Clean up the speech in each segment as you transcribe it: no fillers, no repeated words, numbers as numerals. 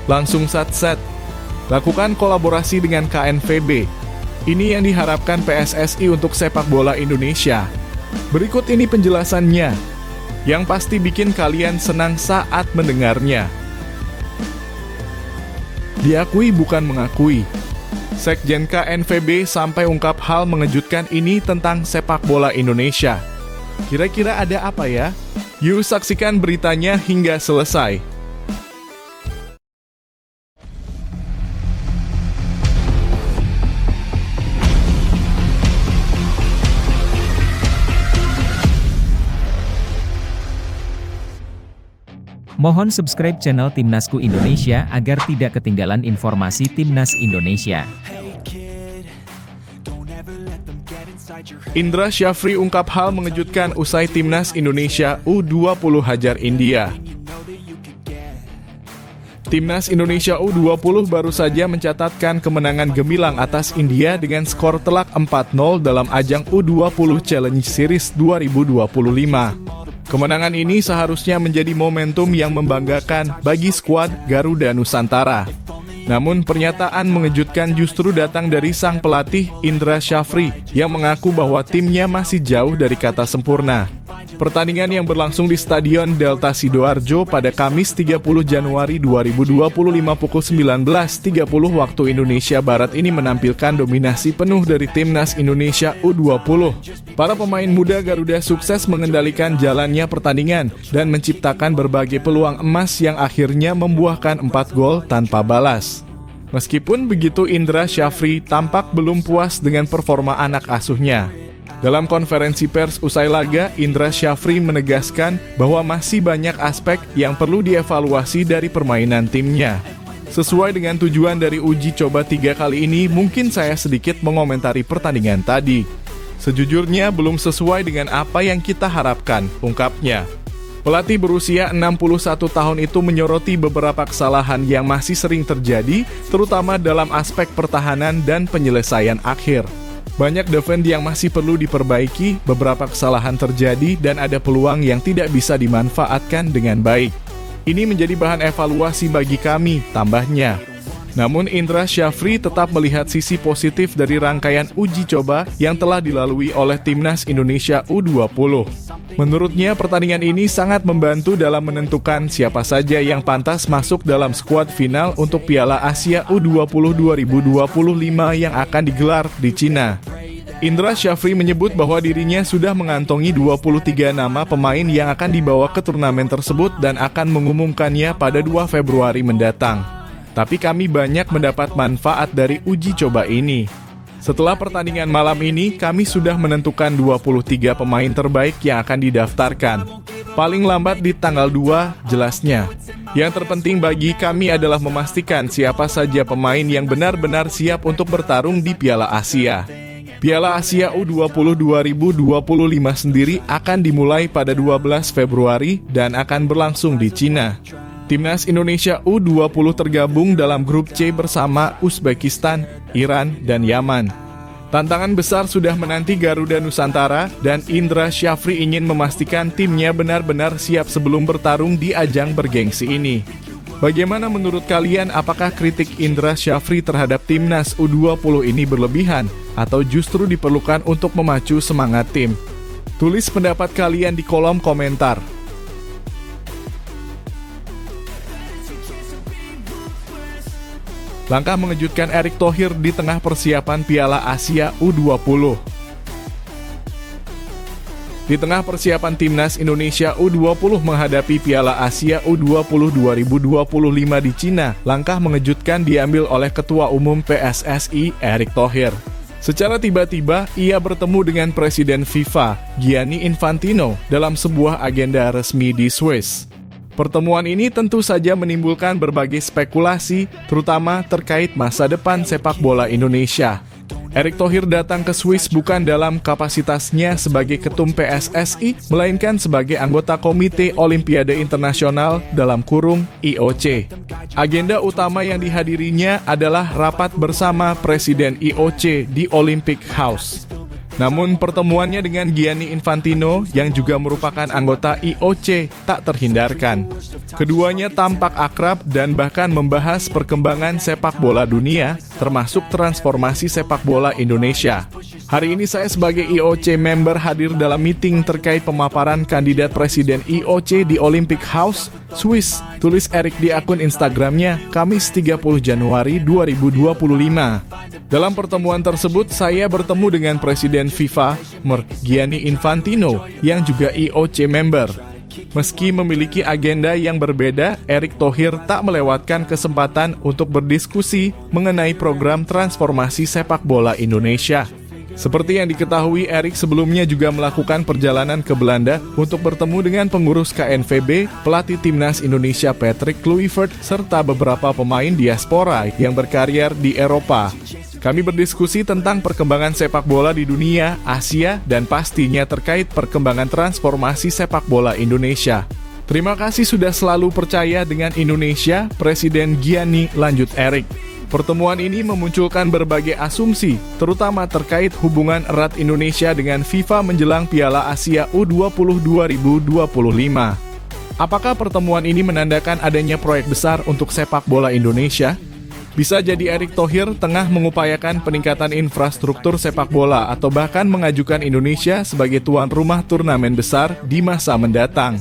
Langsung satset. Lakukan kolaborasi dengan KNVB. Ini yang diharapkan PSSI untuk sepak bola Indonesia. Berikut ini penjelasannya, yang pasti bikin kalian senang saat mendengarnya. Diakui bukan mengakui. Sekjen KNVB sampai ungkap hal mengejutkan ini tentang sepak bola Indonesia. Kira-kira ada apa ya? Yuk saksikan beritanya hingga selesai. Mohon subscribe channel Timnasku Indonesia agar tidak ketinggalan informasi Timnas Indonesia. Indra Syafri ungkap hal mengejutkan usai Timnas Indonesia U20 hajar India. Timnas Indonesia U20 baru saja mencatatkan kemenangan gemilang atas India dengan skor telak 4-0 dalam ajang U20 Challenge Series 2025. Kemenangan ini seharusnya menjadi momentum yang membanggakan bagi skuad Garuda Nusantara. Namun pernyataan mengejutkan justru datang dari sang pelatih Indra Syafri yang mengaku bahwa timnya masih jauh dari kata sempurna. Pertandingan yang berlangsung di Stadion Delta Sidoarjo pada Kamis 30 Januari 2025 pukul 19.30 waktu Indonesia Barat ini menampilkan dominasi penuh dari Timnas Indonesia U20. Para pemain muda Garuda sukses mengendalikan jalannya pertandingan dan menciptakan berbagai peluang emas yang akhirnya membuahkan 4 gol tanpa balas. Meskipun begitu, Indra Syafri tampak belum puas dengan performa anak asuhnya. Dalam konferensi pers usai laga, Indra Syafri menegaskan bahwa masih banyak aspek yang perlu dievaluasi dari permainan timnya. Sesuai dengan tujuan dari uji coba 3 kali ini, mungkin saya sedikit mengomentari pertandingan tadi. Sejujurnya belum sesuai dengan apa yang kita harapkan, ungkapnya. Pelatih berusia 61 tahun itu menyoroti beberapa kesalahan yang masih sering terjadi, terutama dalam aspek pertahanan dan penyelesaian akhir. Banyak defense yang masih perlu diperbaiki, beberapa kesalahan terjadi, dan ada peluang yang tidak bisa dimanfaatkan dengan baik. Ini menjadi bahan evaluasi bagi kami, tambahnya. Namun Indra Syafri tetap melihat sisi positif dari rangkaian uji coba yang telah dilalui oleh Timnas Indonesia U20. Menurutnya pertandingan ini sangat membantu dalam menentukan siapa saja yang pantas masuk dalam skuad final untuk Piala Asia U20 2025 yang akan digelar di Cina. Indra Syafri menyebut bahwa dirinya sudah mengantongi 23 nama pemain yang akan dibawa ke turnamen tersebut dan akan mengumumkannya pada 2 Februari mendatang. Tapi kami banyak mendapat manfaat dari uji coba ini. Setelah pertandingan malam ini, kami sudah menentukan 23 pemain terbaik yang akan didaftarkan. Paling lambat di tanggal 2, jelasnya. Yang terpenting bagi kami adalah memastikan siapa saja pemain yang benar-benar siap untuk bertarung di Piala Asia. Piala Asia U20 2025 sendiri akan dimulai pada 12 Februari dan akan berlangsung di Cina. Timnas Indonesia U20 tergabung dalam grup C bersama Uzbekistan, Iran, dan Yaman. Tantangan besar sudah menanti Garuda Nusantara dan Indra Syafri ingin memastikan timnya benar-benar siap sebelum bertarung di ajang bergengsi ini. Bagaimana menurut kalian, apakah kritik Indra Syafri terhadap Timnas U20 ini berlebihan atau justru diperlukan untuk memacu semangat tim? Tulis pendapat kalian di kolom komentar. Langkah mengejutkan Erick Thohir di tengah persiapan Piala Asia U20. Di tengah persiapan Timnas Indonesia U20 menghadapi Piala Asia U20 2025 di Cina, langkah mengejutkan diambil oleh Ketua Umum PSSI Erick Thohir. Secara tiba-tiba, ia bertemu dengan Presiden FIFA, Gianni Infantino, dalam sebuah agenda resmi di Swiss. Pertemuan ini tentu saja menimbulkan berbagai spekulasi, terutama terkait masa depan sepak bola Indonesia. Erick Thohir datang ke Swiss bukan dalam kapasitasnya sebagai ketum PSSI, melainkan sebagai anggota Komite Olimpiade Internasional (IOC). Agenda utama yang dihadirinya adalah rapat bersama Presiden IOC di Olympic House. Namun pertemuannya dengan Gianni Infantino yang juga merupakan anggota IOC tak terhindarkan. Keduanya tampak akrab dan bahkan membahas perkembangan sepak bola dunia, termasuk transformasi sepak bola Indonesia. Hari ini saya sebagai IOC member hadir dalam meeting terkait pemaparan kandidat presiden IOC di Olympic House, Swiss, tulis Erick di akun Instagramnya, Kamis 30 Januari 2025. Dalam pertemuan tersebut, saya bertemu dengan Presiden FIFA, Gianni Infantino, yang juga IOC member. Meski memiliki agenda yang berbeda, Erick Thohir tak melewatkan kesempatan untuk berdiskusi mengenai program transformasi sepak bola Indonesia. Seperti yang diketahui, Erick sebelumnya juga melakukan perjalanan ke Belanda untuk bertemu dengan pengurus KNVB, pelatih timnas Indonesia Patrick Kluivert, serta beberapa pemain diaspora yang berkarir di Eropa. Kami berdiskusi tentang perkembangan sepak bola di dunia, Asia, dan pastinya terkait perkembangan transformasi sepak bola Indonesia. Terima kasih sudah selalu percaya dengan Indonesia, Presiden Gianni, lanjut Erick. Pertemuan ini memunculkan berbagai asumsi, terutama terkait hubungan erat Indonesia dengan FIFA menjelang Piala Asia U20 2025. Apakah pertemuan ini menandakan adanya proyek besar untuk sepak bola Indonesia? Bisa jadi Erick Thohir tengah mengupayakan peningkatan infrastruktur sepak bola atau bahkan mengajukan Indonesia sebagai tuan rumah turnamen besar di masa mendatang.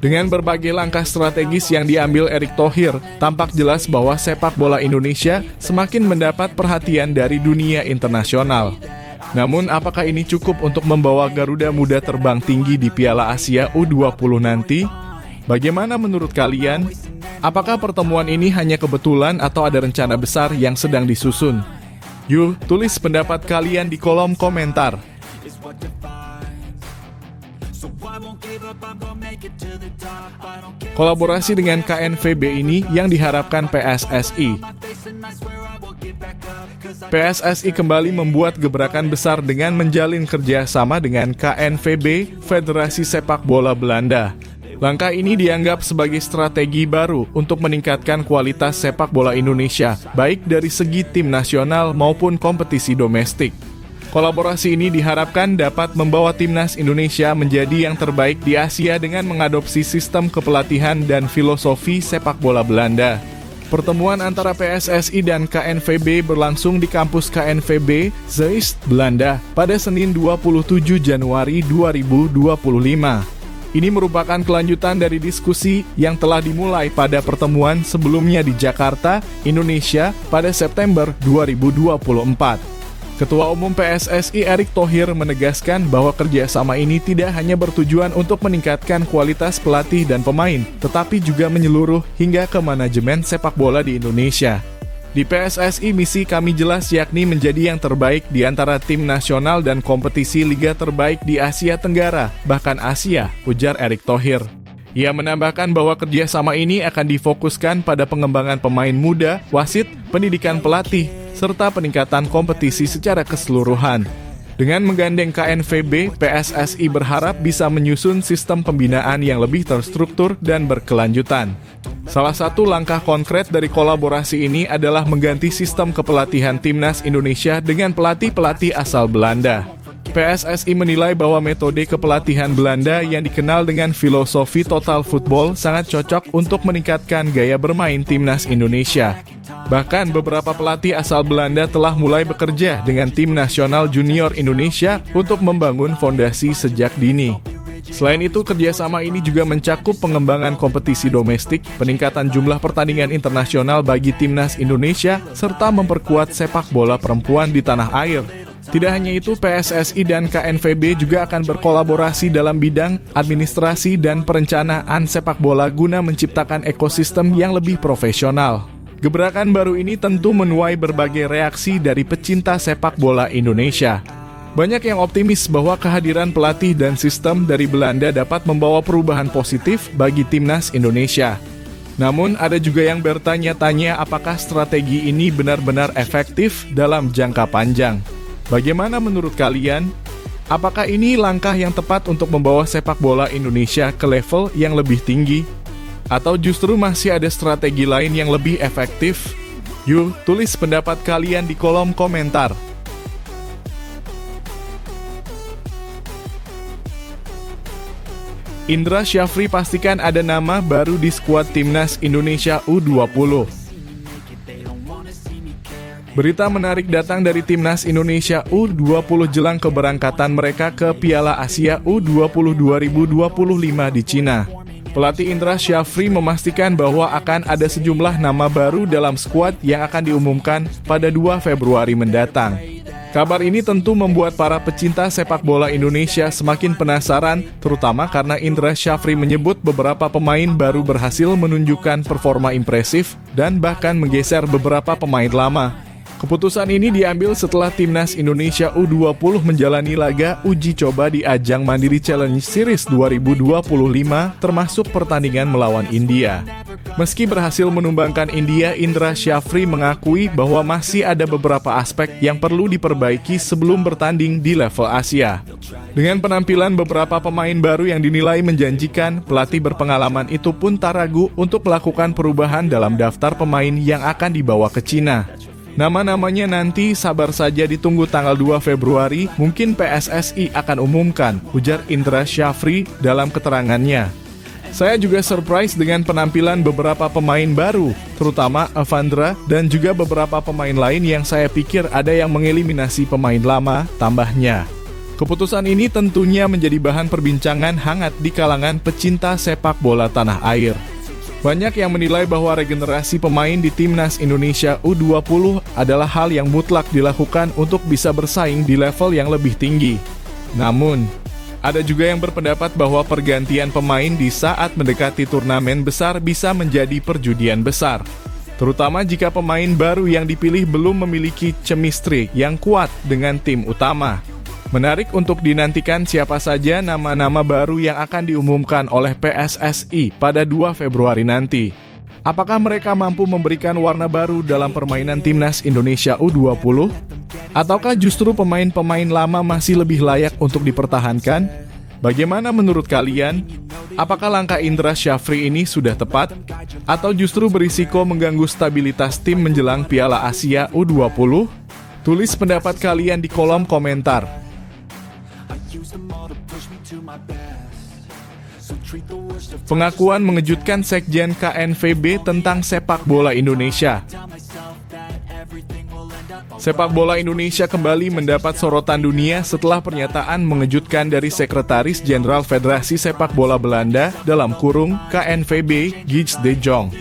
Dengan berbagai langkah strategis yang diambil Erick Thohir, tampak jelas bahwa sepak bola Indonesia semakin mendapat perhatian dari dunia internasional. Namun, apakah ini cukup untuk membawa Garuda Muda terbang tinggi di Piala Asia U20 nanti? Bagaimana menurut kalian? Apakah pertemuan ini hanya kebetulan atau ada rencana besar yang sedang disusun? Yuk, tulis pendapat kalian di kolom komentar. Kolaborasi dengan KNVB ini yang diharapkan PSSI. PSSI kembali membuat gebrakan besar dengan menjalin kerjasama dengan KNVB, Federasi Sepak Bola Belanda. Langkah ini dianggap sebagai strategi baru untuk meningkatkan kualitas sepak bola Indonesia, baik dari segi tim nasional maupun kompetisi domestik. Kolaborasi ini diharapkan dapat membawa timnas Indonesia menjadi yang terbaik di Asia dengan mengadopsi sistem kepelatihan dan filosofi sepak bola Belanda. Pertemuan antara PSSI dan KNVB berlangsung di kampus KNVB, Zeist, Belanda, pada Senin 27 Januari 2025. Ini merupakan kelanjutan dari diskusi yang telah dimulai pada pertemuan sebelumnya di Jakarta, Indonesia, pada September 2024. Ketua Umum PSSI Erick Thohir menegaskan bahwa kerjasama ini tidak hanya bertujuan untuk meningkatkan kualitas pelatih dan pemain, tetapi juga menyeluruh hingga ke manajemen sepak bola di Indonesia. Di PSSI, misi kami jelas yakni menjadi yang terbaik di antara tim nasional dan kompetisi liga terbaik di Asia Tenggara, bahkan Asia, ujar Erick Thohir. Ia menambahkan bahwa kerjasama ini akan difokuskan pada pengembangan pemain muda, wasit, pendidikan pelatih, serta peningkatan kompetisi secara keseluruhan. Dengan menggandeng KNVB, PSSI berharap bisa menyusun sistem pembinaan yang lebih terstruktur dan berkelanjutan. Salah satu langkah konkret dari kolaborasi ini adalah mengganti sistem kepelatihan timnas Indonesia dengan pelatih-pelatih asal Belanda. PSSI menilai bahwa metode kepelatihan Belanda yang dikenal dengan filosofi total football sangat cocok untuk meningkatkan gaya bermain timnas Indonesia. Bahkan beberapa pelatih asal Belanda telah mulai bekerja dengan tim nasional junior Indonesia untuk membangun fondasi sejak dini. Selain itu, kerjasama ini juga mencakup pengembangan kompetisi domestik, peningkatan jumlah pertandingan internasional bagi timnas Indonesia, serta memperkuat sepak bola perempuan di tanah air. Tidak hanya itu, PSSI dan KNVB juga akan berkolaborasi dalam bidang administrasi dan perencanaan sepak bola guna menciptakan ekosistem yang lebih profesional. Gebrakan baru ini tentu menuai berbagai reaksi dari pecinta sepak bola Indonesia. Banyak yang optimis bahwa kehadiran pelatih dan sistem dari Belanda dapat membawa perubahan positif bagi timnas Indonesia. Namun, ada juga yang bertanya-tanya apakah strategi ini benar-benar efektif dalam jangka panjang. Bagaimana menurut kalian? Apakah ini langkah yang tepat untuk membawa sepak bola Indonesia ke level yang lebih tinggi? Atau justru masih ada strategi lain yang lebih efektif? Yuk, tulis pendapat kalian di kolom komentar. Indra Syafri pastikan ada nama baru di skuad Timnas Indonesia U20. Berita menarik datang dari Timnas Indonesia U20 jelang keberangkatan mereka ke Piala Asia U20 2025 di Cina. Pelatih Indra Syafri memastikan bahwa akan ada sejumlah nama baru dalam skuad yang akan diumumkan pada 2 Februari mendatang. Kabar ini tentu membuat para pecinta sepak bola Indonesia semakin penasaran, terutama karena Indra Syafri menyebut beberapa pemain baru berhasil menunjukkan performa impresif dan bahkan menggeser beberapa pemain lama. Keputusan ini diambil setelah Timnas Indonesia U20 menjalani laga uji coba di ajang Mandiri Challenge Series 2025 termasuk pertandingan melawan India. Meski berhasil menumbangkan India, Indra Syafri mengakui bahwa masih ada beberapa aspek yang perlu diperbaiki sebelum bertanding di level Asia. Dengan penampilan beberapa pemain baru yang dinilai menjanjikan, pelatih berpengalaman itu pun tak ragu untuk melakukan perubahan dalam daftar pemain yang akan dibawa ke Cina. Nama-namanya nanti sabar saja ditunggu tanggal 2 Februari, mungkin PSSI akan umumkan, ujar Indra Syafri dalam keterangannya. Saya juga surprise dengan penampilan beberapa pemain baru, terutama Avandra dan juga beberapa pemain lain yang saya pikir ada yang mengeliminasi pemain lama, tambahnya. Keputusan ini tentunya menjadi bahan perbincangan hangat di kalangan pecinta sepak bola tanah air. Banyak yang menilai bahwa regenerasi pemain di Timnas Indonesia U20 adalah hal yang mutlak dilakukan untuk bisa bersaing di level yang lebih tinggi. Namun, ada juga yang berpendapat bahwa pergantian pemain di saat mendekati turnamen besar bisa menjadi perjudian besar. Terutama jika pemain baru yang dipilih belum memiliki chemistry yang kuat dengan tim utama. Menarik untuk dinantikan siapa saja nama-nama baru yang akan diumumkan oleh PSSI pada 2 Februari nanti. Apakah mereka mampu memberikan warna baru dalam permainan Timnas Indonesia U20? Ataukah justru pemain-pemain lama masih lebih layak untuk dipertahankan? Bagaimana menurut kalian? Apakah langkah Indra Syafri ini sudah tepat? Atau justru berisiko mengganggu stabilitas tim menjelang Piala Asia U20? Tulis pendapat kalian di kolom komentar. Pengakuan mengejutkan Sekjen KNVB tentang sepak bola Indonesia. Sepak bola Indonesia kembali mendapat sorotan dunia setelah pernyataan mengejutkan dari Sekretaris Jenderal Federasi Sepak Bola Belanda (KNVB) Guus de Jong.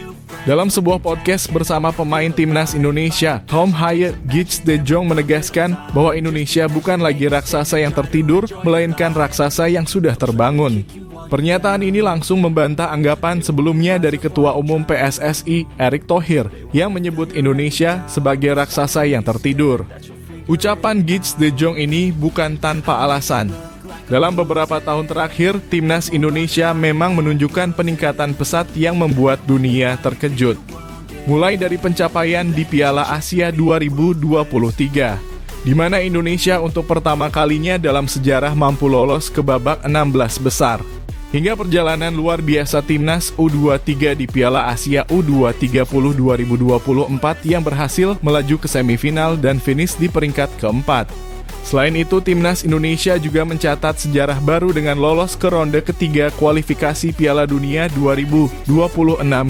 Dalam sebuah podcast bersama pemain Timnas Indonesia, Tom Haaien, Guus de Jong menegaskan bahwa Indonesia bukan lagi raksasa yang tertidur, melainkan raksasa yang sudah terbangun. Pernyataan ini langsung membantah anggapan sebelumnya dari Ketua Umum PSSI, Erick Thohir, yang menyebut Indonesia sebagai raksasa yang tertidur. Ucapan Guus de Jong ini bukan tanpa alasan. Dalam beberapa tahun terakhir, Timnas Indonesia memang menunjukkan peningkatan pesat yang membuat dunia terkejut. Mulai dari pencapaian di Piala Asia 2023, di mana Indonesia untuk pertama kalinya dalam sejarah mampu lolos ke babak 16 besar, hingga perjalanan luar biasa Timnas U23 di Piala Asia U20 2024 yang berhasil melaju ke semifinal dan finish di peringkat keempat. Selain itu, Timnas Indonesia juga mencatat sejarah baru dengan lolos ke ronde ketiga kualifikasi Piala Dunia 2026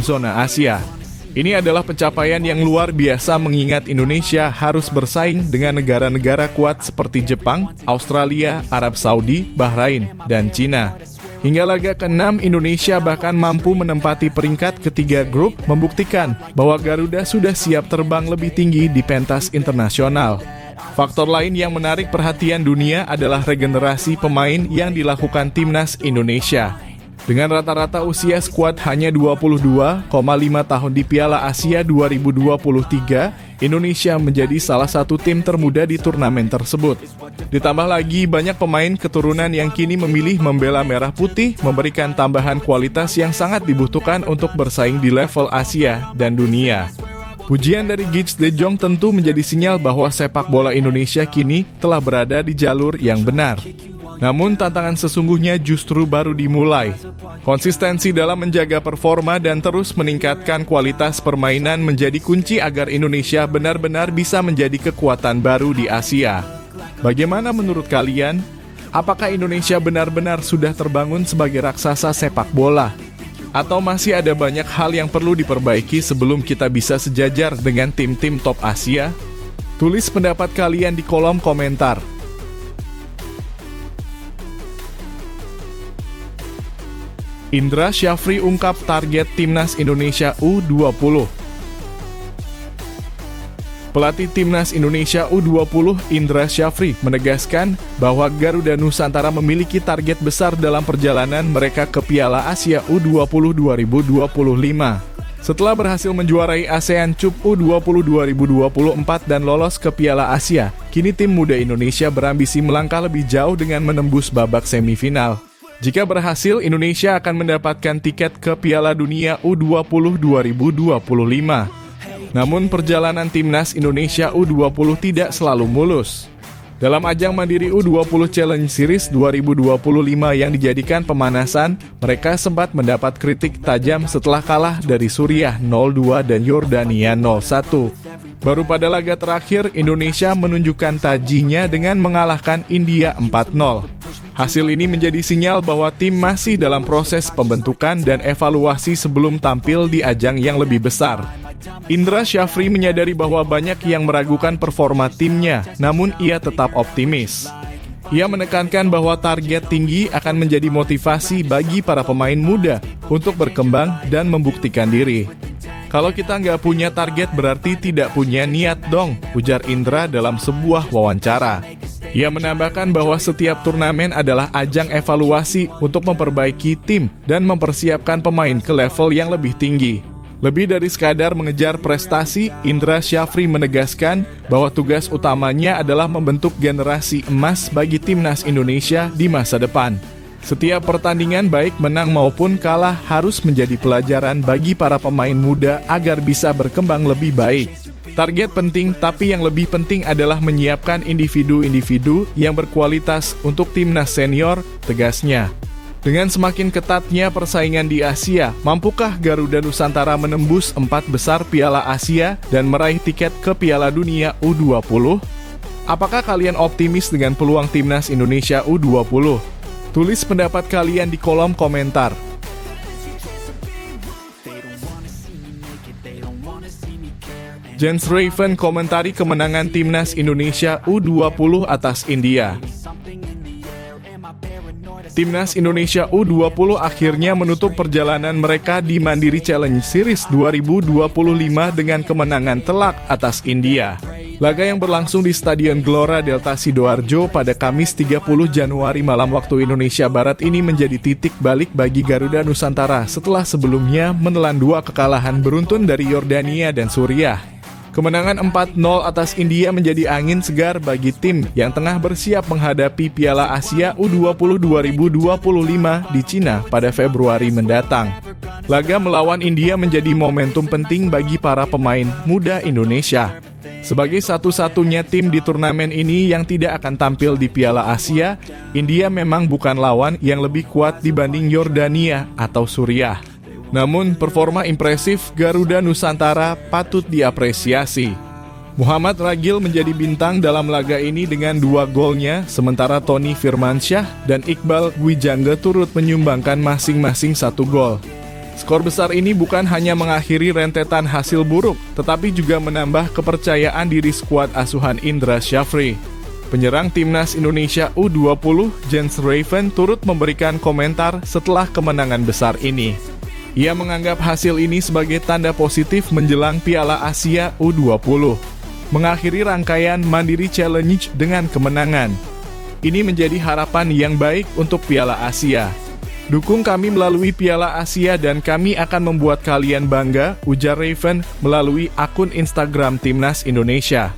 zona Asia. Ini adalah pencapaian yang luar biasa mengingat Indonesia harus bersaing dengan negara-negara kuat seperti Jepang, Australia, Arab Saudi, Bahrain, dan Cina. Hingga laga ke-6, Indonesia bahkan mampu menempati peringkat ketiga grup, membuktikan bahwa Garuda sudah siap terbang lebih tinggi di pentas internasional. Faktor lain yang menarik perhatian dunia adalah regenerasi pemain yang dilakukan Timnas Indonesia. Dengan rata-rata usia skuad hanya 22,5 tahun di Piala Asia 2023, Indonesia menjadi salah satu tim termuda di turnamen tersebut. Ditambah lagi banyak pemain keturunan yang kini memilih membela merah putih, memberikan tambahan kualitas yang sangat dibutuhkan untuk bersaing di level Asia dan dunia. Pujian dari Guus de Jong tentu menjadi sinyal bahwa sepak bola Indonesia kini telah berada di jalur yang benar. Namun tantangan sesungguhnya justru baru dimulai. Konsistensi dalam menjaga performa dan terus meningkatkan kualitas permainan menjadi kunci agar Indonesia benar-benar bisa menjadi kekuatan baru di Asia. Bagaimana menurut kalian? Apakah Indonesia benar-benar sudah terbangun sebagai raksasa sepak bola? Atau masih ada banyak hal yang perlu diperbaiki sebelum kita bisa sejajar dengan tim-tim top Asia? Tulis pendapat kalian di kolom komentar. Indra Syafri ungkap target Timnas Indonesia U20. Pelatih Timnas Indonesia U20 Indra Syafri menegaskan bahwa Garuda Nusantara memiliki target besar dalam perjalanan mereka ke Piala Asia U20 2025. Setelah berhasil menjuarai ASEAN Cup U20 2024 dan lolos ke Piala Asia, kini tim muda Indonesia berambisi melangkah lebih jauh dengan menembus babak semifinal. Jika berhasil, Indonesia akan mendapatkan tiket ke Piala Dunia U20 2025. Namun perjalanan Timnas Indonesia U20 tidak selalu mulus. Dalam ajang mandiri U20 Challenge Series 2025 yang dijadikan pemanasan, mereka sempat mendapat kritik tajam setelah kalah dari Suriah 0-2 dan Yordania 0-1. Baru pada laga terakhir, Indonesia menunjukkan tajinya dengan mengalahkan India 4-0. Hasil ini menjadi sinyal bahwa tim masih dalam proses pembentukan dan evaluasi sebelum tampil di ajang yang lebih besar. Indra Syafri menyadari bahwa banyak yang meragukan performa timnya, namun ia tetap optimis. Ia menekankan bahwa target tinggi akan menjadi motivasi bagi para pemain muda untuk berkembang dan membuktikan diri. Kalau kita nggak punya target berarti tidak punya niat dong, ujar Indra dalam sebuah wawancara. Ia menambahkan bahwa setiap turnamen adalah ajang evaluasi untuk memperbaiki tim dan mempersiapkan pemain ke level yang lebih tinggi. Lebih dari sekadar mengejar prestasi, Indra Syafri menegaskan bahwa tugas utamanya adalah membentuk generasi emas bagi Timnas Indonesia di masa depan. Setiap pertandingan baik menang maupun kalah harus menjadi pelajaran bagi para pemain muda agar bisa berkembang lebih baik. Target penting, tapi yang lebih penting adalah menyiapkan individu-individu yang berkualitas untuk Timnas senior, tegasnya. Dengan semakin ketatnya persaingan di Asia, mampukah Garuda Nusantara menembus 4 besar Piala Asia dan meraih tiket ke Piala Dunia U20? Apakah kalian optimis dengan peluang Timnas Indonesia U20? Tulis pendapat kalian di kolom komentar. Jens Raven komentari kemenangan Timnas Indonesia U20 atas India. Timnas Indonesia U20 akhirnya menutup perjalanan mereka di Mandiri Challenge Series 2025 dengan kemenangan telak atas India. Laga yang berlangsung di Stadion Gelora Delta Sidoarjo pada Kamis 30 Januari malam waktu Indonesia Barat ini menjadi titik balik bagi Garuda Nusantara setelah sebelumnya menelan 2 kekalahan beruntun dari Yordania dan Suriah. Kemenangan 4-0 atas India menjadi angin segar bagi tim yang tengah bersiap menghadapi Piala Asia U20 2025 di Cina pada Februari mendatang. Laga melawan India menjadi momentum penting bagi para pemain muda Indonesia. Sebagai satu-satunya tim di turnamen ini yang tidak akan tampil di Piala Asia, India memang bukan lawan yang lebih kuat dibanding Yordania atau Suriah. Namun, performa impresif Garuda Nusantara patut diapresiasi. Muhammad Ragil menjadi bintang dalam laga ini dengan 2 golnya, sementara Tony Firmansyah dan Iqbal Gwijangge turut menyumbangkan masing-masing 1 gol. Skor besar ini bukan hanya mengakhiri rentetan hasil buruk, tetapi juga menambah kepercayaan diri skuad asuhan Indra Syafri. Penyerang Timnas Indonesia U20, Jens Raven, turut memberikan komentar setelah kemenangan besar ini. Ia menganggap hasil ini sebagai tanda positif menjelang Piala Asia U20. Mengakhiri rangkaian Mandiri Challenge dengan kemenangan. Ini menjadi harapan yang baik untuk Piala Asia. Dukung kami melalui Piala Asia dan kami akan membuat kalian bangga, ujar Raven melalui akun Instagram Timnas Indonesia.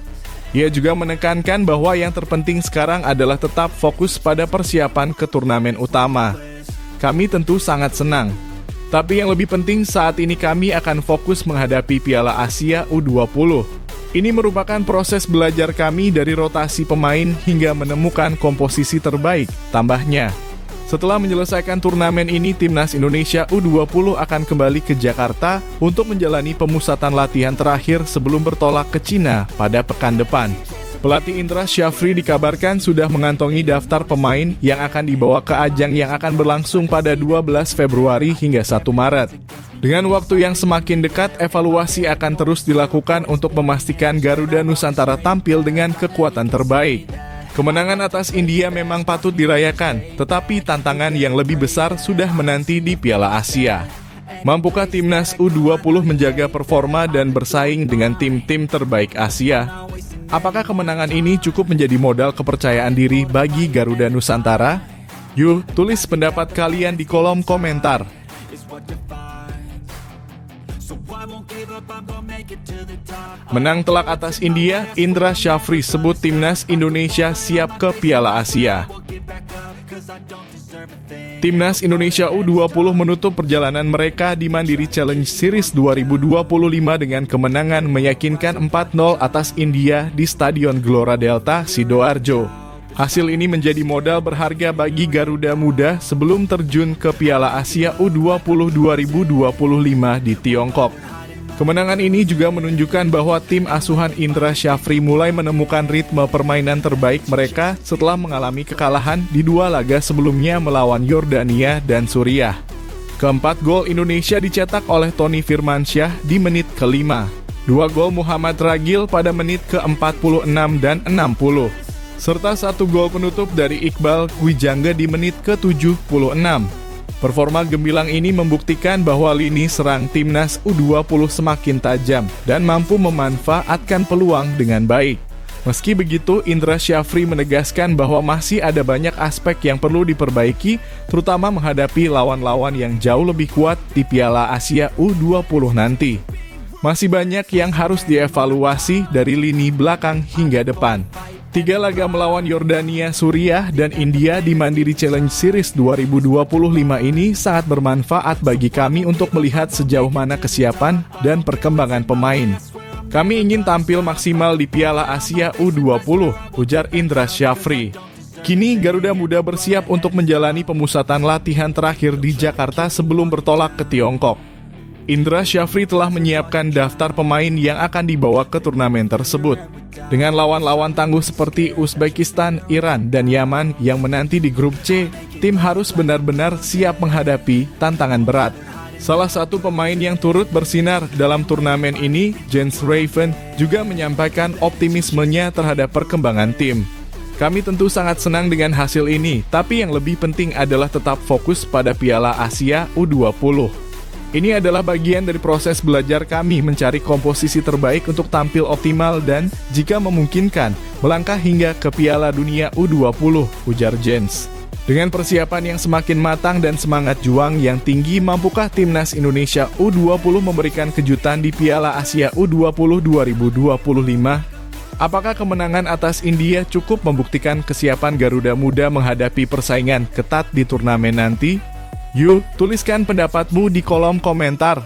Ia juga menekankan bahwa yang terpenting sekarang adalah tetap fokus pada persiapan ke turnamen utama. Kami tentu sangat senang. Tapi yang lebih penting saat ini kami akan fokus menghadapi Piala Asia U20. Ini merupakan proses belajar kami dari rotasi pemain hingga menemukan komposisi terbaik, tambahnya. Setelah menyelesaikan turnamen ini, Timnas Indonesia U20 akan kembali ke Jakarta untuk menjalani pemusatan latihan terakhir sebelum bertolak ke Cina pada pekan depan. Pelatih Indra Syafri dikabarkan sudah mengantongi daftar pemain yang akan dibawa ke ajang yang akan berlangsung pada 12 Februari hingga 1 Maret. Dengan waktu yang semakin dekat, evaluasi akan terus dilakukan untuk memastikan Garuda Nusantara tampil dengan kekuatan terbaik. Kemenangan atas India memang patut dirayakan, tetapi tantangan yang lebih besar sudah menanti di Piala Asia. Mampukah timnas U20 menjaga performa dan bersaing dengan tim-tim terbaik Asia? Apakah kemenangan ini cukup menjadi modal kepercayaan diri bagi Garuda Nusantara? Yuk, tulis pendapat kalian di kolom komentar. Menang telak atas India, Indra Syafri sebut timnas Indonesia siap ke Piala Asia. Timnas Indonesia U20 menutup perjalanan mereka di Mandiri Challenge Series 2025 dengan kemenangan meyakinkan 4-0 atas India di Stadion Gelora Delta, Sidoarjo. Hasil ini menjadi modal berharga bagi Garuda Muda sebelum terjun ke Piala Asia U20 2025 di Tiongkok. Kemenangan ini juga menunjukkan bahwa tim asuhan Indra Syafri mulai menemukan ritme permainan terbaik mereka setelah mengalami kekalahan di 2 laga sebelumnya melawan Yordania dan Suriah. Keempat gol Indonesia dicetak oleh Tony Firmansyah di menit ke-5. 2 gol Muhammad Ragil pada menit ke-46 dan 60. Serta 1 gol penutup dari Iqbal Kwijangge di menit ke-76. Performa gemilang ini membuktikan bahwa lini serang timnas U20 semakin tajam dan mampu memanfaatkan peluang dengan baik. Meski begitu, Indra Syafri menegaskan bahwa masih ada banyak aspek yang perlu diperbaiki, terutama menghadapi lawan-lawan yang jauh lebih kuat di Piala Asia U20 nanti. Masih banyak yang harus dievaluasi dari lini belakang hingga depan. 3 laga melawan Yordania, Suriah, dan India di Mandiri Challenge Series 2025 ini sangat bermanfaat bagi kami untuk melihat sejauh mana kesiapan dan perkembangan pemain. Kami ingin tampil maksimal di Piala Asia U20, ujar Indra Syafri. Kini Garuda Muda bersiap untuk menjalani pemusatan latihan terakhir di Jakarta sebelum bertolak ke Tiongkok. Indra Syafri telah menyiapkan daftar pemain yang akan dibawa ke turnamen tersebut. Dengan lawan-lawan tangguh seperti Uzbekistan, Iran, dan Yaman yang menanti di grup C, tim harus benar-benar siap menghadapi tantangan berat. Salah satu pemain yang turut bersinar dalam turnamen ini, Jens Raven, juga menyampaikan optimismenya terhadap perkembangan tim. Kami tentu sangat senang dengan hasil ini, tapi yang lebih penting adalah tetap fokus pada Piala Asia U20. Ini adalah bagian dari proses belajar kami mencari komposisi terbaik untuk tampil optimal dan, jika memungkinkan, melangkah hingga ke Piala Dunia U20, ujar Jens. Dengan persiapan yang semakin matang dan semangat juang yang tinggi, mampukah timnas Indonesia U20 memberikan kejutan di Piala Asia U20 2025? Apakah kemenangan atas India cukup membuktikan kesiapan Garuda Muda menghadapi persaingan ketat di turnamen nanti? Yuk, tuliskan pendapatmu di kolom komentar.